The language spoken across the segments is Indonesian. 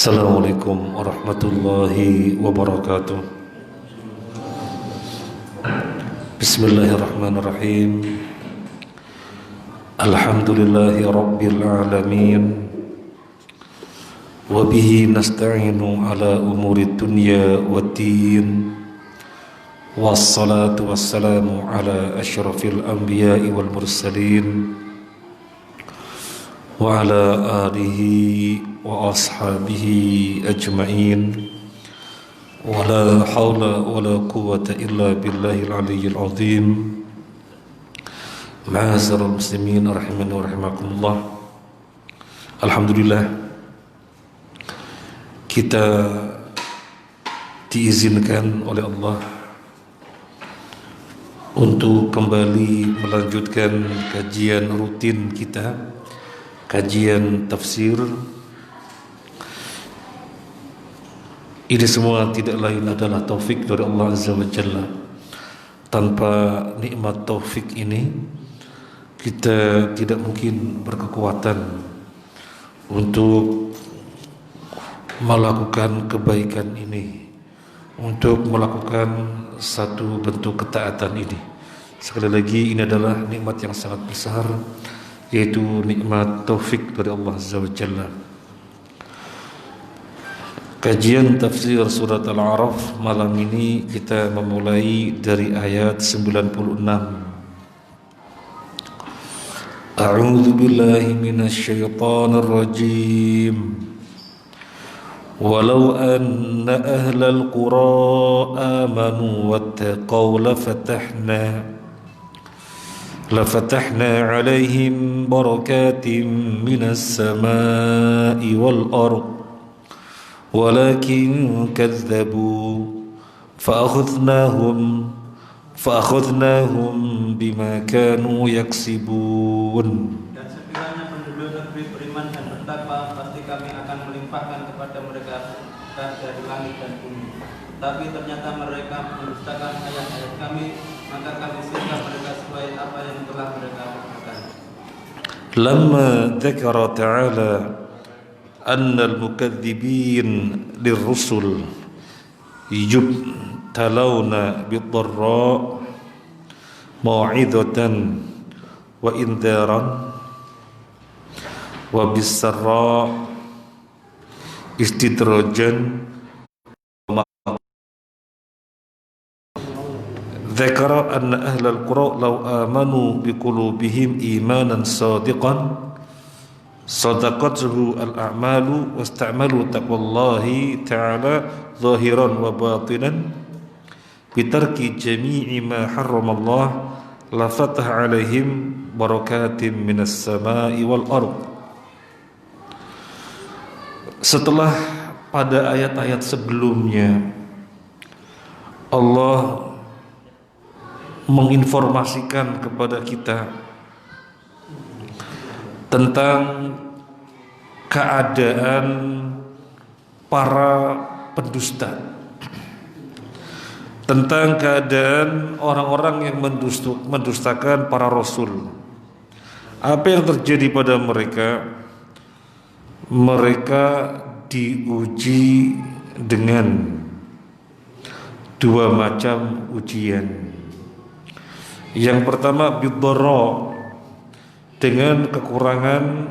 Assalamualaikum warahmatullahi wabarakatuh. Bismillahirrahmanirrahim. Alhamdulillahi rabbil alamin. Wa bihi nasta'inu ala umuri dunya waddin. Wassalatu wassalamu ala asyrafil anbiya'i wal mursalin wa ala alihi wa ashabihi ajma'in. Wa la hawla wa la quwwata illa billahil aliyyil azim. Ma'asyiral muslimin rahimani wa rahimakumullah. Alhamdulillah, kita diizinkan oleh Allah untuk kembali melanjutkan kajian rutin kita, kajian tafsir. Ini semua tidak lain adalah taufik dari Allah Azza wa Jalla. Tanpa nikmat taufik ini, kita tidak mungkin berkekuatan untuk melakukan kebaikan ini, untuk melakukan satu bentuk ketaatan ini. Sekali lagi, ini adalah nikmat yang sangat besar, yaitu nikmat taufik dari Allah Azza wa Jalla. Kajian tafsir surat Al-A'raf malam ini kita memulai dari ayat 96. A'udzu billahi minasyaitonir rajim. Walau anna ahlal qura amanu wattaqaw lafatahna alaihim barakatim minas samai wal ard walakin kadzabu fa'akhadnahum bima kanu yaksibun. Dan sekiranya penduduk negeri beriman dan bertakwa, pasti kami akan melimpahkan kepada mereka berkah dari langit dan bumi. Tapi ternyata mereka mendustakan ayat-ayat kami, maka kami siksa mereka sesuai apa yang telah mereka lakukan. Lamma dzakara ta'ala anna al-mukadzibin lirrusul yubtalawna bid-dharra mau'izatan wa indharan wa bis-sarra istidrajan. Dzakara anna ahlal qura law amanu biqulubihim imanan sadiqan sadaqathu al-a'malu wasta'malu taqwallahi ta'ala zahiran wa batinan bitarki jami'i ma harramallah la fatah alaihim barakatim minas sama'i wal ard. Setelah pada ayat-ayat sebelumnya Allah menginformasikan kepada kita tentang keadaan para pendusta, tentang keadaan orang-orang yang mendustakan para rasul. Apa yang terjadi pada mereka? Mereka diuji dengan dua macam ujian. Yang pertama bid-dharra, dengan kekurangan,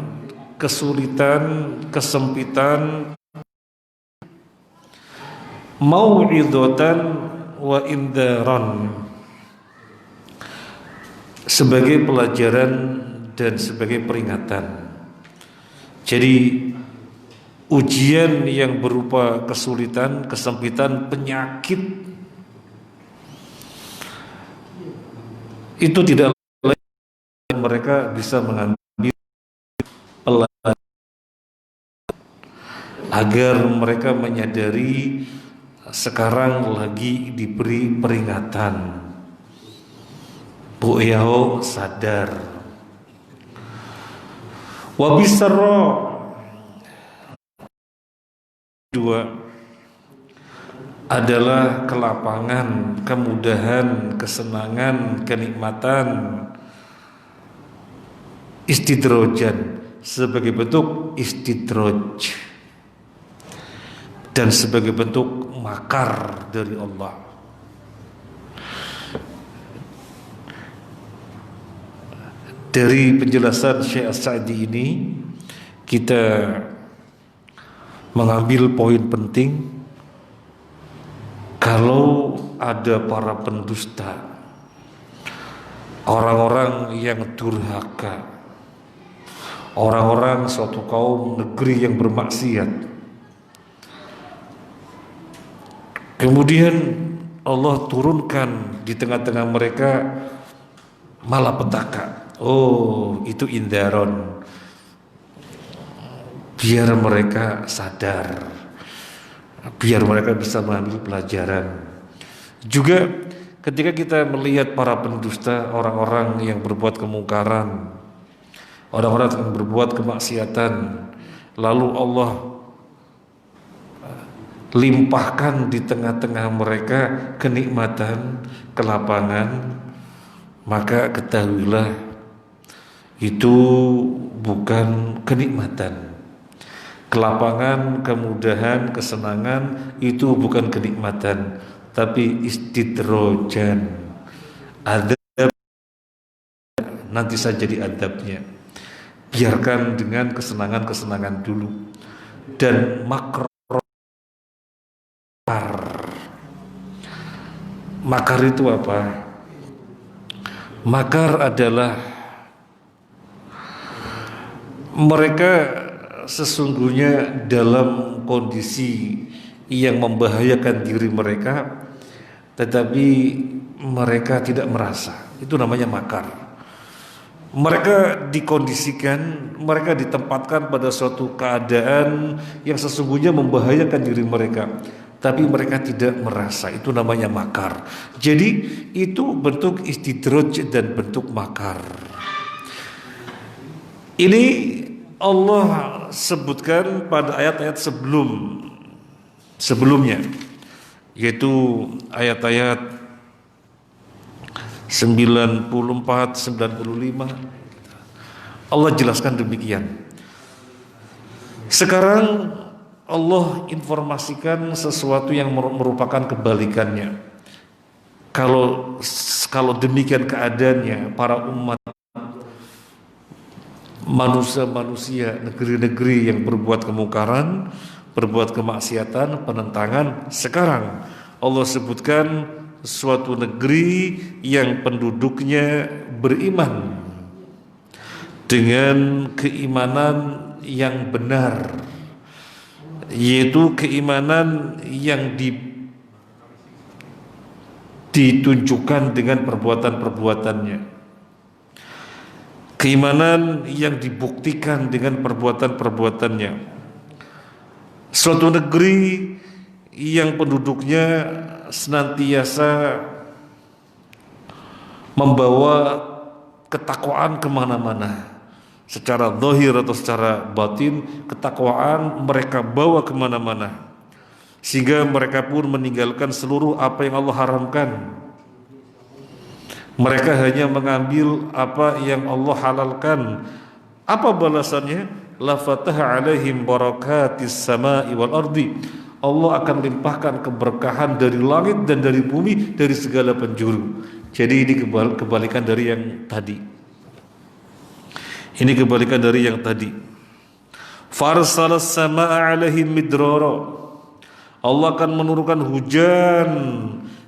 kesulitan, kesempitan, mau'izatan wa indharan, sebagai pelajaran dan sebagai peringatan. Jadi ujian yang berupa kesulitan, kesempitan, penyakit, itu tidak lain mereka bisa mengambil pelajaran agar mereka menyadari sekarang lagi diberi peringatan. Bu'yaho sadar. Wabisarra, dua adalah kelapangan, kemudahan, kesenangan, kenikmatan, istidrojan sebagai bentuk istidraj. dan sebagai bentuk makar dari Allah. Dari penjelasan Syekh As-Sa'di ini kita mengambil poin penting. Kalau ada para pendusta, orang-orang yang durhaka, orang-orang suatu kaum negeri yang bermaksiat, kemudian Allah turunkan di tengah-tengah mereka malapetaka. Oh, itu indaron, biar mereka sadar, biar mereka bisa mengambil pelajaran. Juga ketika kita melihat para pendusta, orang-orang yang berbuat kemungkaran, orang-orang yang berbuat kemaksiatan, lalu Allah limpahkan di tengah-tengah mereka kenikmatan, kelapangan, maka ketahuilah itu bukan kenikmatan. Kelapangan, kemudahan, kesenangan itu bukan kenikmatan, tapi istidrojan, adab. Nanti saja di adabnya. Biarkan dengan kesenangan-kesenangan dulu. Dan makar itu apa? Makar adalah mereka sesungguhnya dalam kondisi yang membahayakan diri mereka, tetapi mereka tidak merasa. Itu namanya makar. Mereka dikondisikan, mereka ditempatkan pada suatu keadaan yang sesungguhnya membahayakan diri mereka, tapi mereka tidak merasa. Itu namanya makar. Jadi itu bentuk istidraj dan bentuk makar. Ini Allah sebutkan pada ayat-ayat sebelumnya, yaitu ayat-ayat 94, 95. Allah jelaskan demikian. Sekarang Allah informasikan sesuatu yang merupakan kebalikannya. Kalau demikian keadaannya para umat manusia-manusia, negeri-negeri yang berbuat kemungkaran, berbuat kemaksiatan, penentangan, sekarang Allah sebutkan suatu negeri yang penduduknya beriman dengan keimanan yang benar, yaitu keimanan yang ditunjukkan dengan perbuatan-perbuatannya, keimanan yang dibuktikan dengan perbuatan-perbuatannya. Suatu negeri yang penduduknya senantiasa membawa ketakwaan kemana-mana, secara zahir atau secara batin, ketakwaan mereka bawa kemana-mana, sehingga mereka pun meninggalkan seluruh apa yang Allah haramkan. Mereka hanya mengambil apa yang Allah halalkan. Apa balasannya? La fataha alaihim barakatis sama'i wal ardi. Allah akan limpahkan keberkahan dari langit dan dari bumi, dari segala penjuru. Jadi ini kebalikan dari yang tadi. Ini kebalikan dari yang tadi. Farsalas sama'a alaihim midrara. Allah akan menurunkan hujan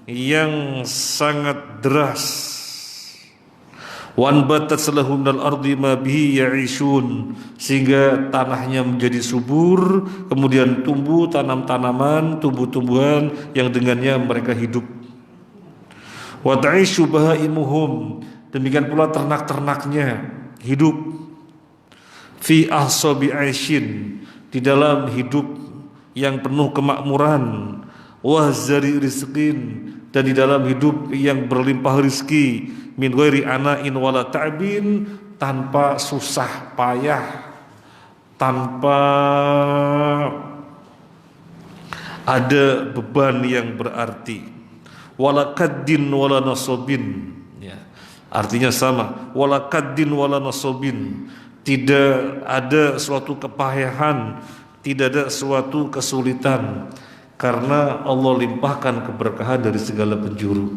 yang sangat deras. Wan batat lahum minal ardi ma bihi ya'ishun, sehingga tanahnya menjadi subur, kemudian tumbuh tanam-tanaman, tumbuh-tumbuhan yang dengannya mereka hidup. Wa ta'ishu bahaimuhum, demikian pula ternak-ternaknya hidup. Fi ahsabi 'aishin, di dalam hidup yang penuh kemakmuran. Wa zari rizqin, dan di dalam hidup yang berlimpah rizki. Min ghairi ana'in wala ta'bin, tanpa susah payah, tanpa ada beban yang berarti. Wala kaddin wala nasobin, ya, artinya sama. Wala kaddin wala nasobin, tidak ada suatu kepayahan, tidak ada suatu kesulitan karena Allah limpahkan keberkahan dari segala penjuru.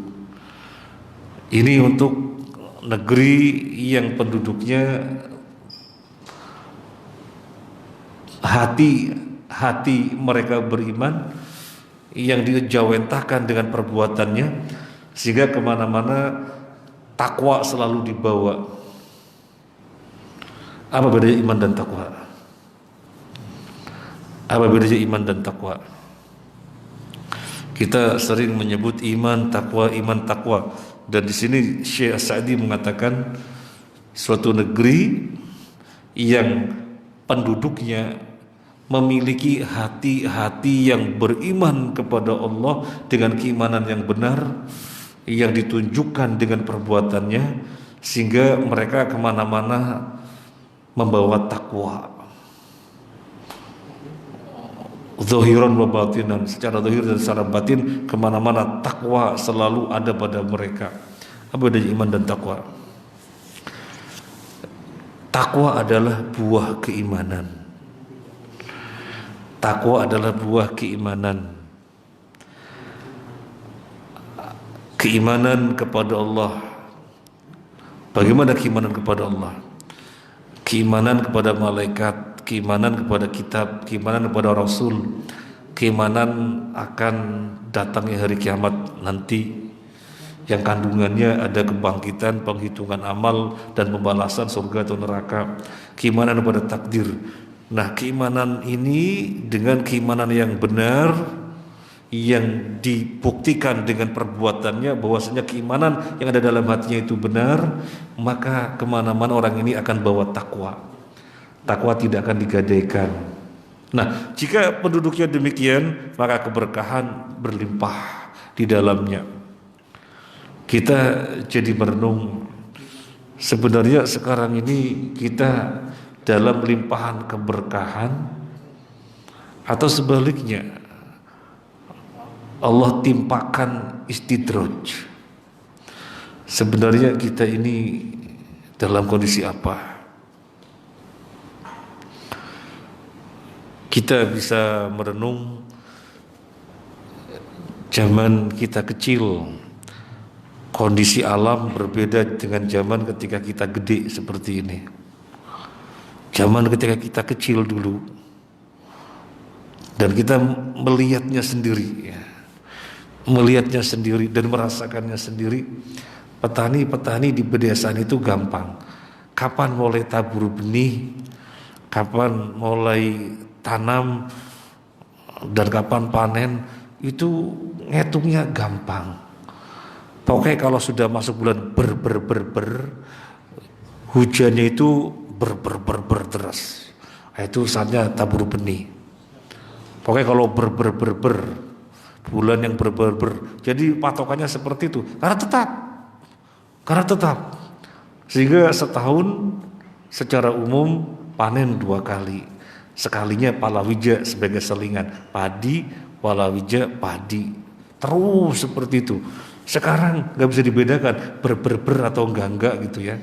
Ini untuk negeri yang penduduknya hati mereka beriman, yang dijawentahkan dengan perbuatannya, sehingga kemana-mana takwa selalu dibawa. Apa bedanya iman dan takwa? Apa bedanya iman dan takwa? Kita sering menyebut iman takwa, dan di sini Syekh Sa'di mengatakan suatu negeri yang penduduknya memiliki hati-hati yang beriman kepada Allah dengan keimanan yang benar, yang ditunjukkan dengan perbuatannya, sehingga mereka kemana-mana membawa takwa, zahiran wa batinan, secara zahir dan secara batin, kemana-mana takwa selalu ada pada mereka. Apa bedanya iman dan takwa? Takwa adalah buah keimanan. Takwa adalah buah keimanan. Keimanan kepada Allah. Bagaimana keimanan kepada Allah? Keimanan kepada malaikat, keimanan kepada kitab, keimanan kepada Rasul, keimanan akan datangnya hari kiamat nanti, yang kandungannya ada kebangkitan, penghitungan amal, dan pembalasan surga atau neraka. Keimanan kepada takdir. Nah, keimanan ini dengan keimanan yang benar, yang dibuktikan dengan perbuatannya, bahwasanya keimanan yang ada dalam hatinya itu benar, maka kemana-mana orang ini akan bawa takwa. Takwa tidak akan digadaikan. Nah, jika penduduknya demikian, maka keberkahan berlimpah di dalamnya. Kita jadi merenung, sebenarnya sekarang ini kita dalam limpahan keberkahan, atau sebaliknya Allah timpakan istidraj. Sebenarnya kita ini dalam kondisi apa? Kita bisa merenung zaman kita kecil, kondisi alam berbeda dengan zaman ketika kita gede seperti ini. Zaman ketika kita kecil dulu, dan kita melihatnya sendiri, ya, melihatnya sendiri dan merasakannya sendiri. Petani-petani di pedesaan itu gampang. Kapan mulai tabur benih, kapan mulai tanam, dan kapan panen, itu ngitungnya gampang. Pokoknya kalau sudah masuk bulan hujannya itu deras, itu saatnya tabur benih. Pokoknya kalau bulan yang jadi patokannya seperti itu, karena tetap, sehingga setahun secara umum panen 2 kali, sekalinya palawija sebagai selingan, padi, palawija, padi, terus seperti itu. Sekarang nggak bisa dibedakan atau enggak gitu ya,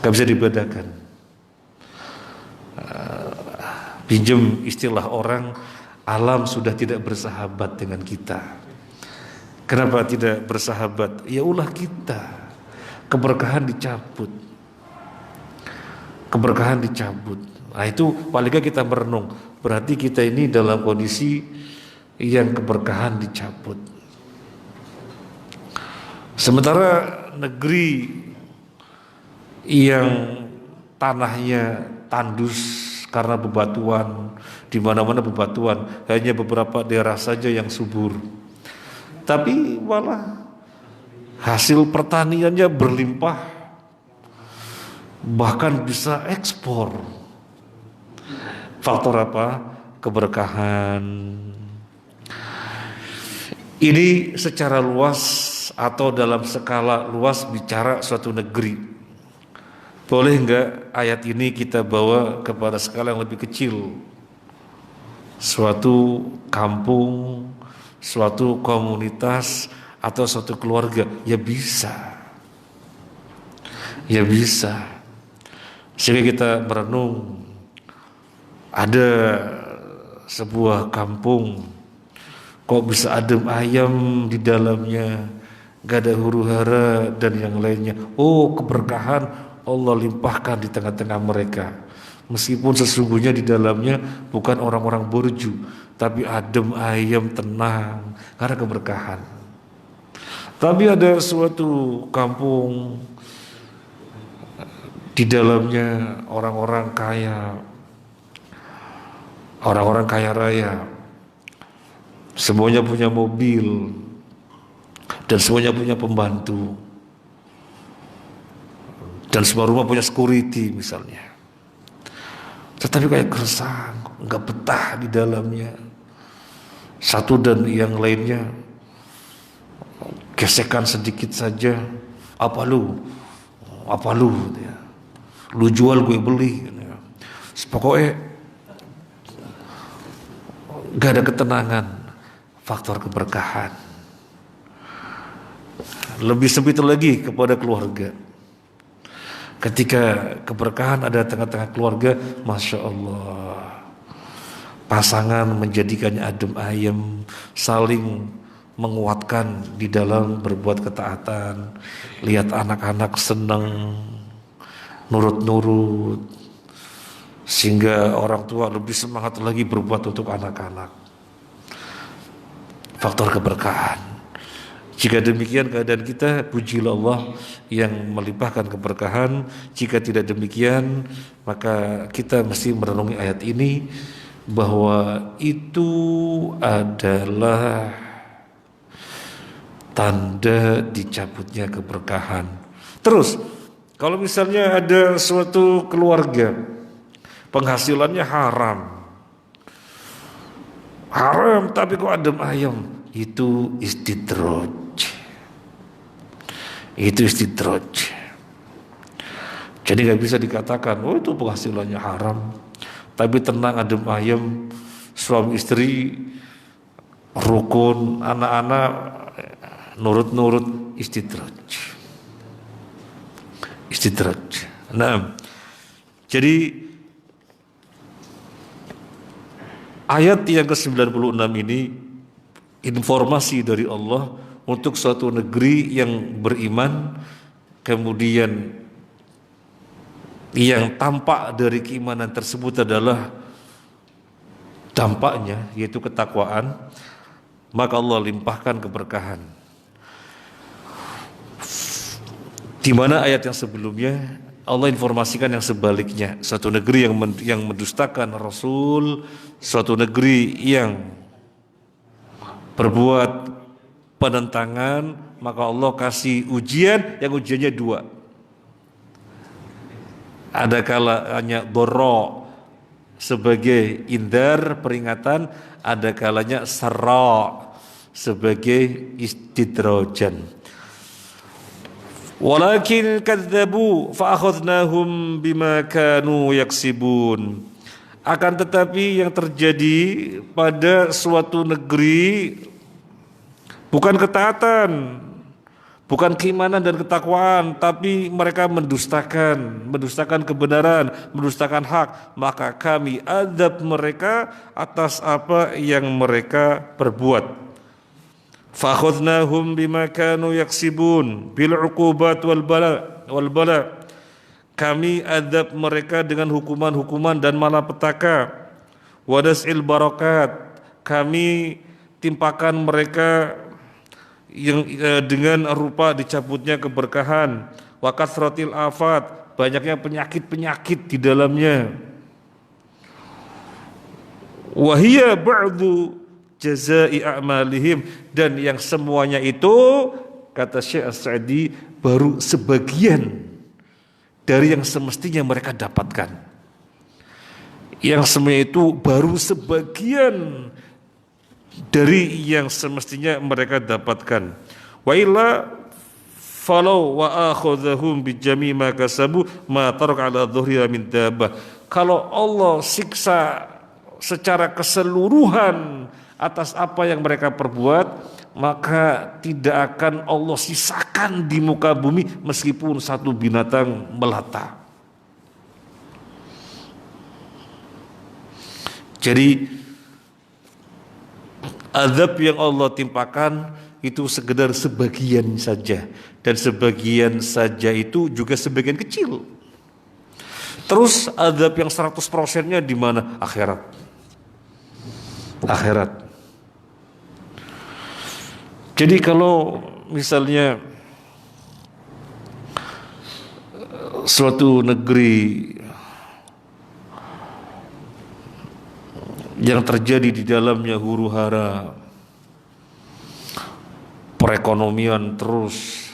nggak bisa dibedakan. Pinjam istilah orang, alam sudah tidak bersahabat dengan kita. Kenapa tidak bersahabat? Ya ulah kita, keberkahan dicabut. Nah itu paling nggak kita merenung, berarti kita ini dalam kondisi yang keberkahan dicabut. Sementara negeri yang tanahnya tandus karena bebatuan, di mana-mana bebatuan, hanya beberapa daerah saja yang subur. Tapi malah hasil pertaniannya berlimpah, bahkan bisa ekspor. Faktor apa? Keberkahan. Ini secara luas atau dalam skala luas bicara suatu negeri. Boleh enggak ayat ini kita bawa kepada skala yang lebih kecil? Suatu kampung, suatu komunitas, atau suatu keluarga? Ya bisa. Sehingga kita merenung, Ada sebuah kampung, kok bisa adem ayam di dalamnya, gak ada huru-hara dan yang lainnya. Oh, keberkahan Allah limpahkan di tengah-tengah mereka. Meskipun sesungguhnya di dalamnya bukan orang-orang borju, tapi adem ayam, tenang, karena keberkahan. Tapi ada suatu kampung, di dalamnya orang-orang kaya, orang-orang kaya raya, semuanya punya mobil dan semuanya punya pembantu, dan semua rumah punya security misalnya. Tetapi kayak keresahan, nggak betah di dalamnya. Satu dan yang lainnya gesekan sedikit saja, apa lu ya. Lu jual gue beli ya. Pokoknya gak ada ketenangan. Faktor keberkahan. Lebih sempit lagi kepada keluarga. Ketika keberkahan ada tengah-tengah keluarga, Masya Allah, pasangan menjadikannya adem ayem, saling menguatkan di dalam berbuat ketaatan. Lihat anak-anak senang, nurut-nurut, sehingga orang tua lebih semangat lagi berbuat untuk anak-anak. Faktor keberkahan. Jika demikian keadaan kita, pujilah Allah yang melimpahkan keberkahan. Jika tidak demikian, maka kita mesti merenungi ayat ini, bahwa itu adalah tanda dicabutnya keberkahan. Terus, kalau misalnya ada suatu keluarga penghasilannya haram tapi kok adem ayem, itu istidraj. Jadi nggak bisa dikatakan, oh itu penghasilannya haram tapi tenang adem ayem, suami istri rukun, anak-anak nurut-nurut. Istidraj. Nah, jadi ayat yang ke-96 ini informasi dari Allah untuk suatu negeri yang beriman, kemudian yang tampak dari keimanan tersebut adalah dampaknya yaitu ketakwaan, maka Allah limpahkan keberkahan. Di mana ayat yang sebelumnya Allah informasikan yang sebaliknya, suatu negeri yang mendustakan Rasul, suatu negeri yang berbuat penentangan, maka Allah kasih ujian yang ujiannya dua. Ada kalanya doro sebagai indar peringatan, ada kalanya sarra sebagai istidrajan. Walakin kadzabu fa akhadnahum bima kanu yaksibun. Akan tetapi yang terjadi pada suatu negeri bukan ketaatan, bukan keimanan dan ketakwaan, tapi mereka mendustakan kebenaran, mendustakan hak, maka kami azab mereka atas apa yang mereka perbuat. Fa akhadnahum bima kanu yaksibun bil uqubat wal bala. Kami azab mereka dengan hukuman-hukuman dan malapetaka. Wadasil barakat, kami timpakan mereka yang dengan rupa dicabutnya keberkahan. Wa kasratil afat, banyaknya penyakit-penyakit di dalamnya. Wa hiya ba'du jazai a'malihim, dan yang semuanya itu, kata Syekh As-Sa'di, baru sebagian dari yang semestinya mereka dapatkan. Yang semua itu baru sebagian dari yang semestinya mereka dapatkan. Wa illa falau wa akhadhahum bijami ma kasabu ma tarak ala dhuhriha min dabbah. Kalau Allah siksa secara keseluruhan atas apa yang mereka perbuat, maka tidak akan Allah sisakan di muka bumi meskipun satu binatang melata. Jadi azab yang Allah timpakan itu sekedar sebagian saja, dan sebagian saja itu juga sebagian kecil. Terus azab yang 100%-nya di mana? Akhirat. Akhirat. Jadi kalau misalnya suatu negeri yang terjadi di dalamnya huru-hara, perekonomian terus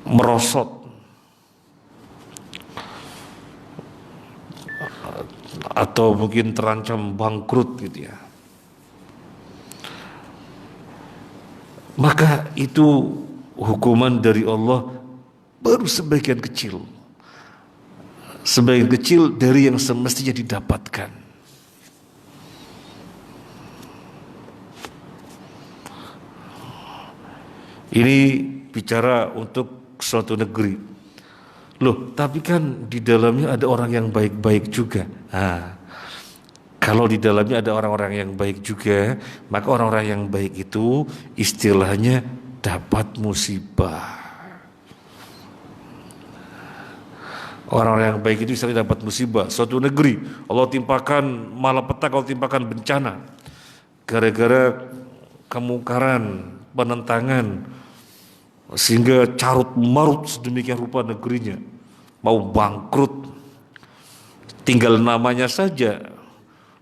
merosot, atau mungkin terancam bangkrut gitu ya, maka itu hukuman dari Allah baru sebagian kecil. Sebagian kecil dari yang semestinya didapatkan. Ini bicara untuk suatu negeri. Loh, tapi kan di dalamnya ada orang yang baik-baik juga. Nah, kalau di dalamnya ada orang-orang yang baik juga, maka orang-orang yang baik itu istilahnya dapat musibah. Orang-orang yang baik itu istilahnya dapat musibah. Suatu negeri Allah timpakan malapetaka, Allah timpakan bencana gara-gara kemungkaran, penentangan, sehingga carut marut sedemikian rupa negerinya, mau bangkrut, tinggal namanya saja,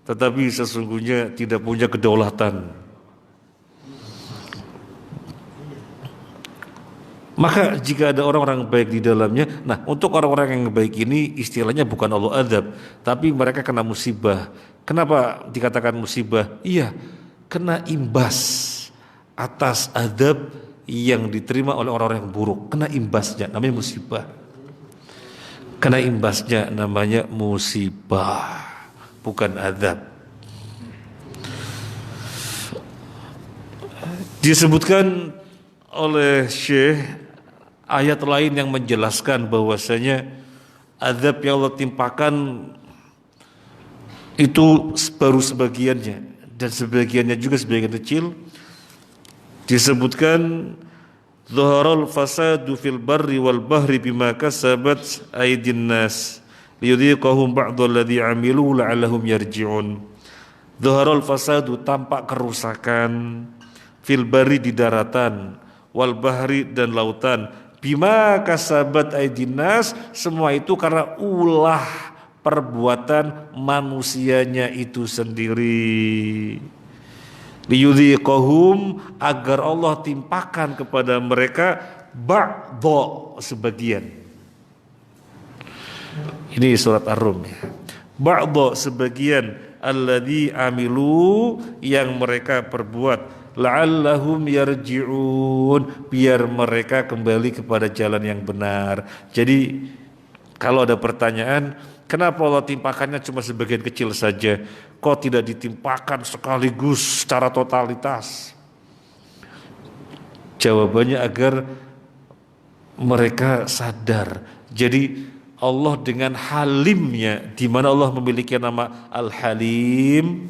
tetapi sesungguhnya tidak punya kedaulatan. Maka jika ada orang-orang baik di dalamnya, nah untuk orang-orang yang baik ini istilahnya bukan Allah azab, tapi mereka kena musibah. Kenapa dikatakan musibah? Iya, kena imbas atas azab yang diterima oleh orang-orang yang buruk. Kena imbasnya, namanya musibah. Kena imbasnya namanya musibah, bukan azab. Disebutkan oleh Syekh ayat lain yang menjelaskan bahwasanya azab yang Allah timpakan itu baru sebagiannya, dan sebagiannya juga sebagian kecil. Disebutkan zaharal fasadu fil barri wal bahri bima kasabat aydin nas liyudhiqahum ba'dalladzi amilu la'allahum yarji'un. Zaharal fasadu, tampak kerusakan, fil barri di daratan, wal bahri dan lautan, bima kasabat aydin nas, semua itu karena ulah perbuatan manusianya itu sendiri. Liyudhiqahum, agar Allah timpakan kepada mereka ba'dha, sebagian. Ini surat Ar-Rum ya. Ba'dha, sebagian, alladzi amilu, yang mereka perbuat, la'allahum yarji'un, biar mereka kembali kepada jalan yang benar. Jadi kalau ada pertanyaan, kenapa Allah timpakannya cuma sebagian kecil saja? Kok tidak ditimpakan sekaligus secara totalitas? Jawabannya agar mereka sadar. Jadi Allah dengan halimnya, di mana Allah memiliki nama Al-Halim,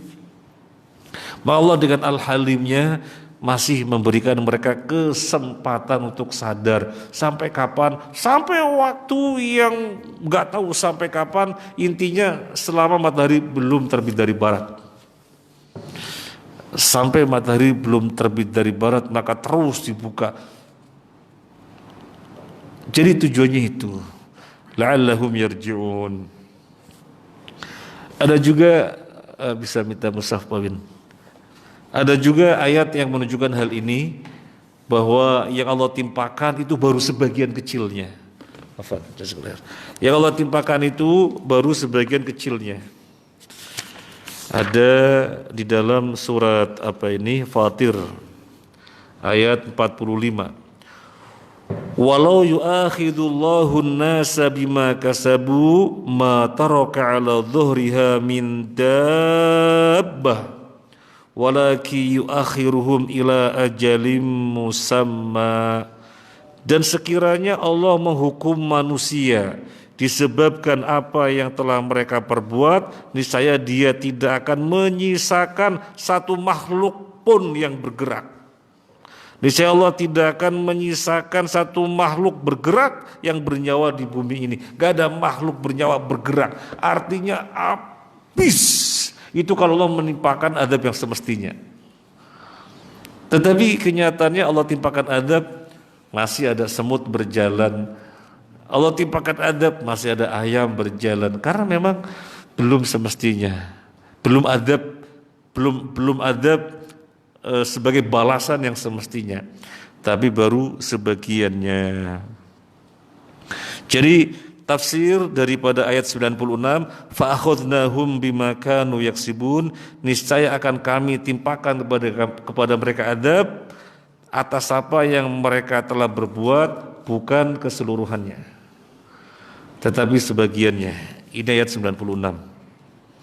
maka Allah dengan Al-Halimnya masih memberikan mereka kesempatan untuk sadar. Sampai kapan? Sampai waktu yang nggak tahu sampai kapan. Intinya selama matahari belum terbit dari barat. Sampai matahari belum terbit dari barat, maka terus dibuka. Jadi tujuannya itu, la'allahum yarji'un. Ada juga bisa minta mushaf Pak Win. Ada juga ayat yang menunjukkan hal ini, bahwa yang Allah timpakan itu baru sebagian kecilnya. Yang Allah timpakan itu baru sebagian kecilnya. Ada di dalam surat Fatir ayat 45. Walau yu'akhidullahu an-nasa bima kasabu ma taraka 'ala dhuhriha min dabbah walaki yuakhiruhum ila ajalim musamma. Dan sekiranya Allah menghukum manusia disebabkan apa yang telah mereka perbuat, niscaya Dia tidak akan menyisakan satu makhluk pun yang bergerak. Niscaya Allah tidak akan menyisakan satu makhluk bergerak yang bernyawa di bumi ini. Gak ada makhluk bernyawa bergerak. Artinya habis. Itu kalau Allah menimpakan adab yang semestinya. Tetapi kenyataannya Allah timpakan adab, masih ada semut berjalan. Allah timpakan adab, masih ada ayam berjalan. Karena memang belum semestinya, belum adab sebagai balasan yang semestinya, tapi baru sebagiannya. Jadi tafsir daripada ayat 96, fa akhadnahum bima kanu yaksibun, niscaya akan kami timpakan kepada mereka adab atas apa yang mereka telah berbuat, bukan keseluruhannya, tetapi sebagiannya. Ini ayat 96.